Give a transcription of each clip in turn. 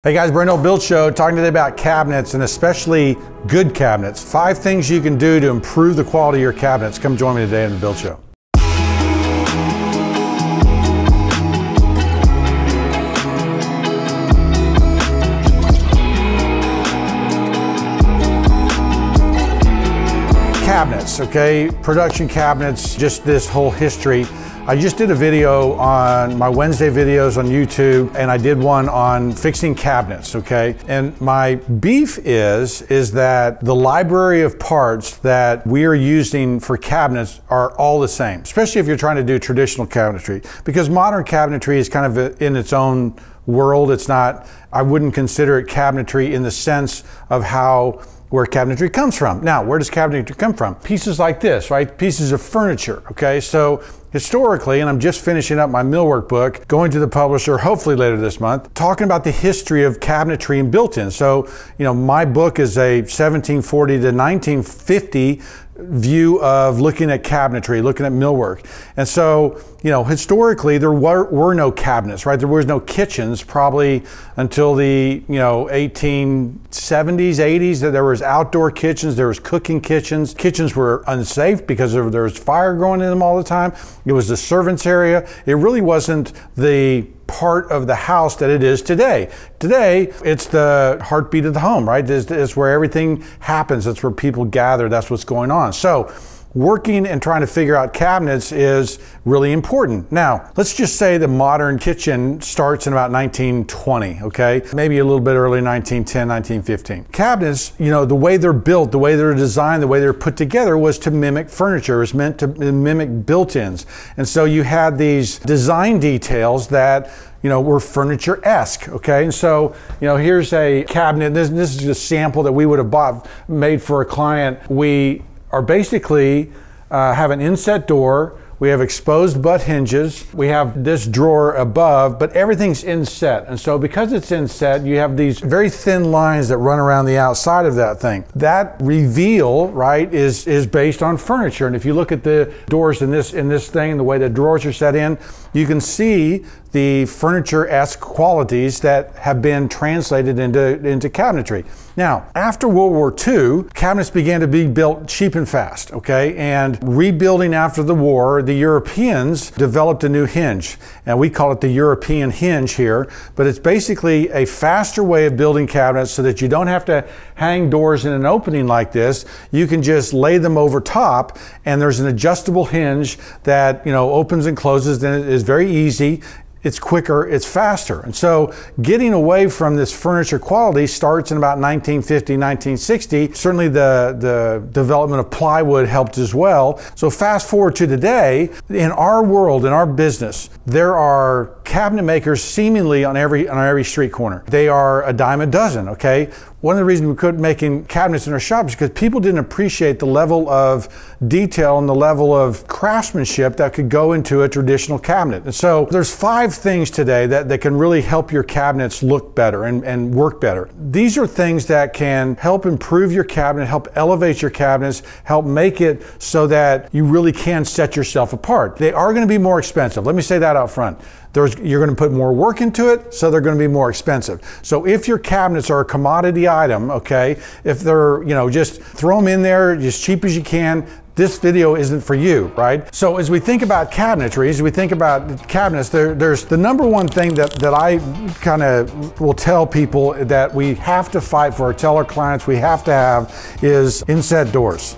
Hey guys, Brent Hull Build Show, talking today about cabinets and especially good cabinets. 5 things you can do to improve the quality of your cabinets. Come join me today on the Build Show. Cabinets, okay? Production cabinets, just this whole history. I just did a video on my Wednesday videos on YouTube, and I did one on fixing cabinets, okay? And my beef is that the library of parts that we are using for cabinets are all the same, especially if you're trying to do traditional cabinetry, because modern cabinetry is kind of in its own world. It's not, I wouldn't consider it cabinetry in the sense of where cabinetry comes from. Now, where does cabinetry come from? Pieces like this, right? Pieces of furniture, okay? So historically, and I'm just finishing up my millwork book, going to the publisher hopefully later this month, talking about the history of cabinetry and built-in. So, you know, my book is a 1740 to 1950 view of looking at cabinetry, looking at millwork. And so, you know, historically there were no cabinets, right? There was no kitchens probably until the, 1870s, 80s, that there was outdoor kitchens, there was cooking kitchens. Kitchens were unsafe because there was fire going in them all the time. It was the servants' area. It really wasn't the part of the house that it is today. Today, it's the heartbeat of the home, right? It's where everything happens. That's where people gather. That's what's going on. So working and trying to figure out cabinets is really important. Now, let's just say the modern kitchen starts in about 1920, okay? Maybe a little bit early, 1910, 1915. Cabinets, the way they're built, the way they're designed, the way they're put together was to mimic furniture. It was meant to mimic built-ins. And so you had these design details that were furniture-esque, okay? And so, here's a cabinet. This is a sample that we would have made for a client. We are basically have an inset door. We have exposed butt hinges. We have this drawer above, but everything's inset. And so because it's inset, you have these very thin lines that run around the outside of that thing. That reveal, right, is based on furniture. And if you look at the doors in this thing, the way the drawers are set in, you can see the furniture-esque qualities that have been translated into cabinetry. Now, after World War II, cabinets began to be built cheap and fast, okay? And rebuilding after the war, the Europeans developed a new hinge. And we call it the European hinge here, but it's basically a faster way of building cabinets so that you don't have to hang doors in an opening like this. You can just lay them over top, and there's an adjustable hinge that, opens and closes, and it is very easy. It's quicker, it's faster. And so getting away from this furniture quality starts in about 1950, 1960. Certainly the development of plywood helped as well. So fast forward to today, in our world, in our business, there are cabinet makers seemingly on every street corner. They are a dime a dozen, okay? One of the reasons we couldn't making cabinets in our shop is because people didn't appreciate the level of detail and the level of craftsmanship that could go into a traditional cabinet. And so there's 5 things today that can really help your cabinets look better and work better. These are things that can help improve your cabinet, help elevate your cabinets, help make it so that you really can set yourself apart. They are going to be more expensive. Let me say that out front. You're going to put more work into it, so they're going to be more expensive. So if your cabinets are a commodity item, okay, if they're, just throw them in there as cheap as you can, this video isn't for you, right? So as we think about cabinetry, as we think about cabinets, there's the number one thing that I kind of will tell people that we have to fight for, or tell our clients we have to have, is inset doors.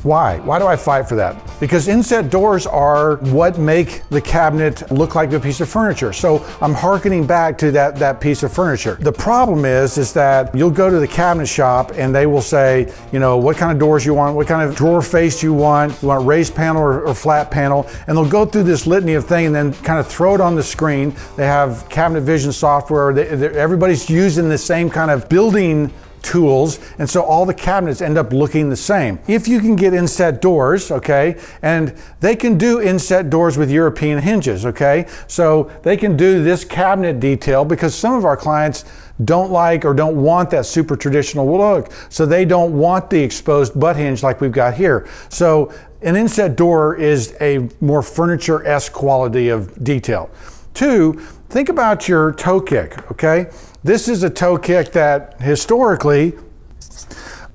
Why? Why do I fight for that? Because inset doors are what make the cabinet look like a piece of furniture. So I'm hearkening back to that piece of furniture. The problem is that you'll go to the cabinet shop and they will say, what kind of doors you want, what kind of drawer face you want raised panel or flat panel, and they'll go through this litany of things and then kind of throw it on the screen. They have cabinet vision software. Everybody's using the same kind of building tools, and so all the cabinets end up looking the same. If you can get inset doors, okay, and they can do inset doors with European hinges, okay, so they can do this cabinet detail because some of our clients don't like or don't want that super traditional look, so they don't want the exposed butt hinge like we've got here. So an inset door is a more furniture-esque quality of detail. 2, think about your toe kick, okay? this is a toe kick that historically,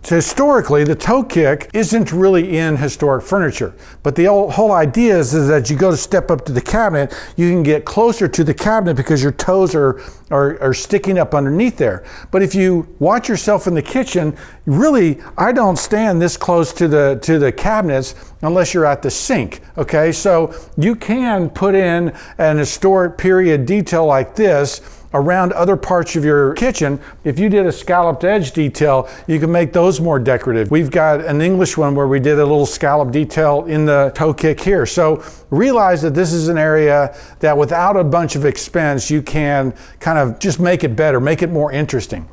the toe kick isn't really in historic furniture. But the whole idea is that you go to step up to the cabinet, you can get closer to the cabinet because your toes are sticking up underneath there. But if you watch yourself in the kitchen, really, I don't stand this close to the cabinets unless you're at the sink, okay? So you can put in an historic period detail like this around other parts of your kitchen. If you did a scalloped edge detail, you can make those more decorative. We've got an English one where we did a little scallop detail in the toe kick here. So realize that this is an area that without a bunch of expense, you can kind of just make it better, make it more interesting.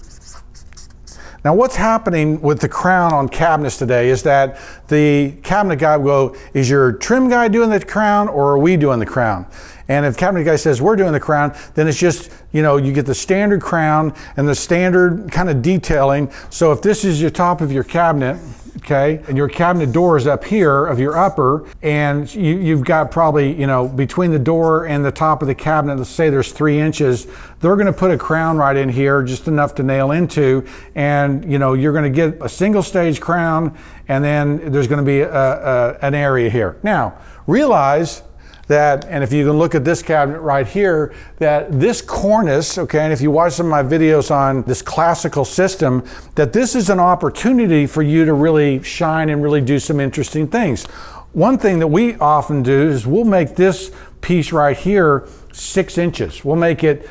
Now what's happening with the crown on cabinets today is that the cabinet guy will go, is your trim guy doing the crown or are we doing the crown? And if the cabinet guy says we're doing the crown, then it's just, you know, you get the standard crown and the standard kind of detailing. So if this is your top of your cabinet, okay, and your cabinet door is up here of your upper, and you've got probably, you know, between the door and the top of the cabinet, let's say there's 3 inches, they're going to put a crown right in here, just enough to nail into, and, you know, you're going to get a single stage crown, and then there's going to be an area here. Now, realize that, and if you can look at this cabinet right here, that this cornice, okay, and if you watch some of my videos on this classical system, that this is an opportunity for you to really shine and really do some interesting things. One thing that we often do is we'll make this piece right here 6 inches. We'll make it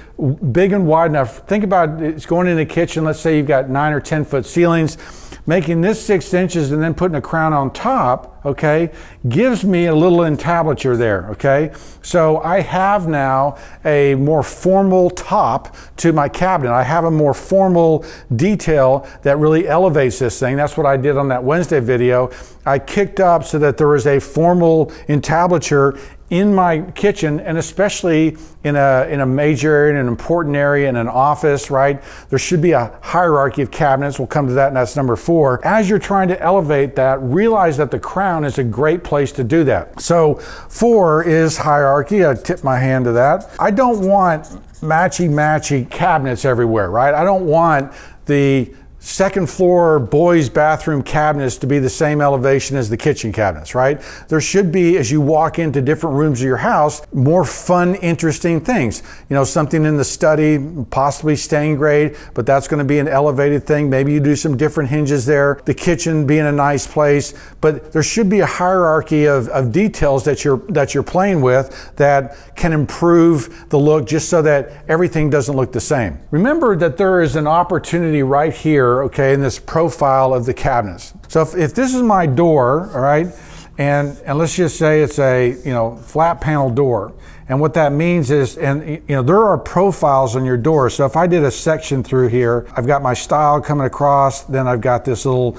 big and wide enough. Think about it's going in the kitchen. Let's say you've got 9 or 10 foot ceilings. Making this 6 inches and then putting a crown on top, okay, gives me a little entablature there, okay? So I have now a more formal top to my cabinet. I have a more formal detail that really elevates this thing. That's what I did on that Wednesday video. I kicked up so that there was a formal entablature in my kitchen, and especially in a major area, in an important area, in an office, right? There should be a hierarchy of cabinets. We'll come to that, and that's number 4. As you're trying to elevate that, realize that the crown is a great place to do that. So 4 is hierarchy. I tip my hand to that. I don't want matchy cabinets everywhere, right? I don't want the second floor boys' bathroom cabinets to be the same elevation as the kitchen cabinets, right? There should be, as you walk into different rooms of your house, more fun, interesting things. You know, something in the study, possibly stain grade, but that's going to be an elevated thing. Maybe you do some different hinges there. The kitchen being a nice place, but there should be a hierarchy of details that you're playing with that can improve the look, just so that everything doesn't look the same. Remember that there is an opportunity right here, okay, in this profile of the cabinets. So if this is my door, all right, and let's just say it's a, you know, flat panel door. And what that means is, and you know, there are profiles on your door. So if I did a section through here, I've got my style coming across, then I've got this little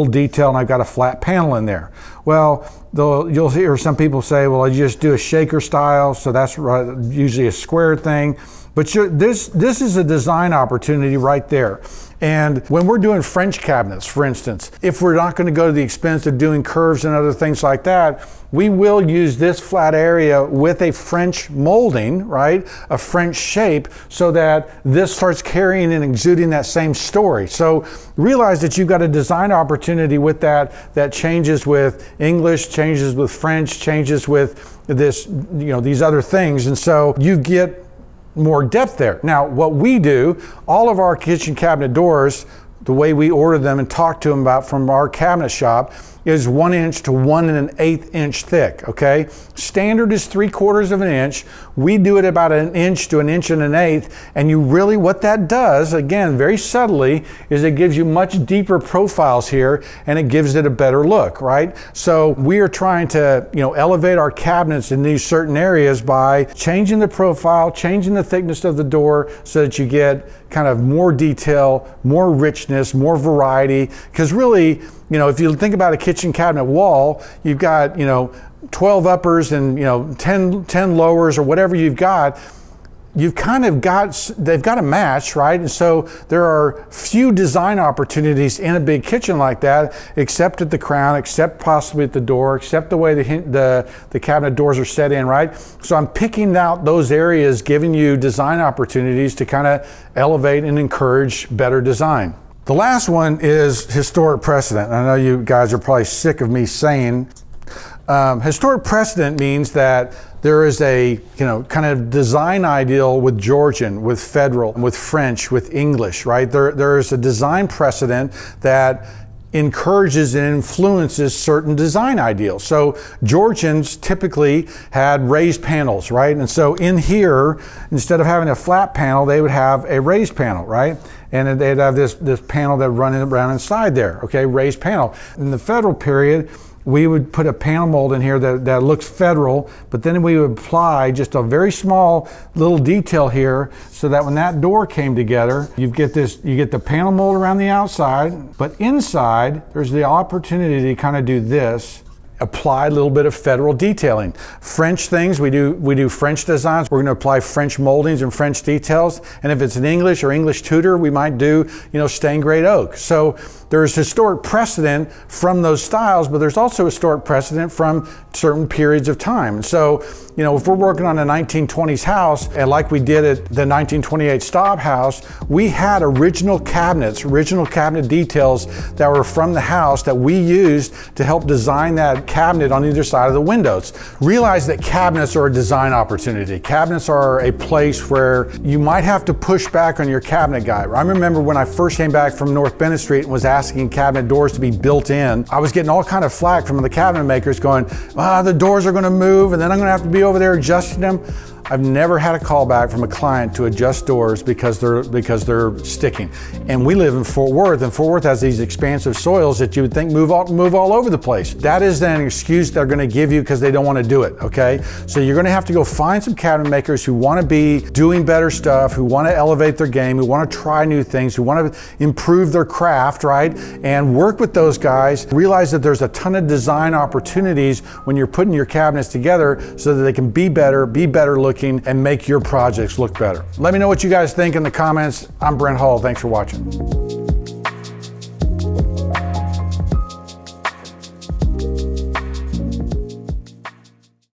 detail, and I've got a flat panel in there. Well, you'll hear some people say, well, I just do a shaker style, so that's usually a square thing. But this is a design opportunity right there. And when we're doing French cabinets, for instance, if we're not going to go to the expense of doing curves and other things like that, we will use this flat area with a French molding, right? A French shape, so that this starts carrying and exuding that same story. So realize that you've got a design opportunity with that changes with English, changes with French, changes with this, you know, these other things. And so you get more depth there. Now, what we do, all of our kitchen cabinet doors, the way we order them and talk to them about from our cabinet shop, is 1 inch to 1 1/8 inch thick, okay? Standard is 3/4 of an inch. We do it about 1 inch to 1 1/8 inch, and you really, what that does, again, very subtly, is it gives you much deeper profiles here, and it gives it a better look, right? So we are trying to, you know, elevate our cabinets in these certain areas by changing the profile, changing the thickness of the door, so that you get kind of more detail, more richness, more variety. Because really, you know, if you think about a kitchen cabinet wall, you've got, you know, 12 uppers and, you know, 10 lowers or whatever you've got. they've got a match, right? And so there are few design opportunities in a big kitchen like that, except at the crown, except possibly at the door, except the way the cabinet doors are set in, right? So I'm picking out those areas, giving you design opportunities to kind of elevate and encourage better design. The last one is historic precedent. I know you guys are probably sick of me saying historic precedent means that there is a kind of design ideal with Georgian, with Federal, with French, with English, right? There is a design precedent that encourages and influences certain design ideals. So Georgians typically had raised panels, right? And so in here, instead of having a flat panel, they would have a raised panel, right? And they'd have this panel that run around inside there, okay, raised panel. In the Federal period, we would put a panel mold in here that looks Federal, but then we would apply just a very small little detail here so that when that door came together, you get the panel mold around the outside, but inside there's the opportunity to kind of do this, apply a little bit of Federal detailing. French things, we do French designs. We're going to apply French moldings and French details. And if it's an English or English Tudor, we might do, stained grade oak. So there's historic precedent from those styles, but there's also historic precedent from certain periods of time. And so, if we're working on a 1920s house, and like we did at the 1928 Staub house, we had original cabinet details that were from the house that we used to help design that cabinet on either side of the windows. Realize that cabinets are a design opportunity. Cabinets are a place where you might have to push back on your cabinet guy. I remember when I first came back from North Bennett Street and was asking cabinet doors to be built in, I was getting all kind of flack from the cabinet makers going, the doors are going to move and then I'm going to have to be over there adjusting them. I've never had a call back from a client to adjust doors because they're sticking. And we live in Fort Worth, and Fort Worth has these expansive soils that you would think move all over the place. That is an excuse they're going to give you because they don't want to do it, okay? So you're going to have to go find some cabinet makers who want to be doing better stuff, who want to elevate their game, who want to try new things, who want to improve their craft, right? And work with those guys. Realize that there's a ton of design opportunities when you're putting your cabinets together so that they can be better looking, and make your projects look better. Let me know what you guys think in the comments. I'm Brent Hull. Thanks for watching.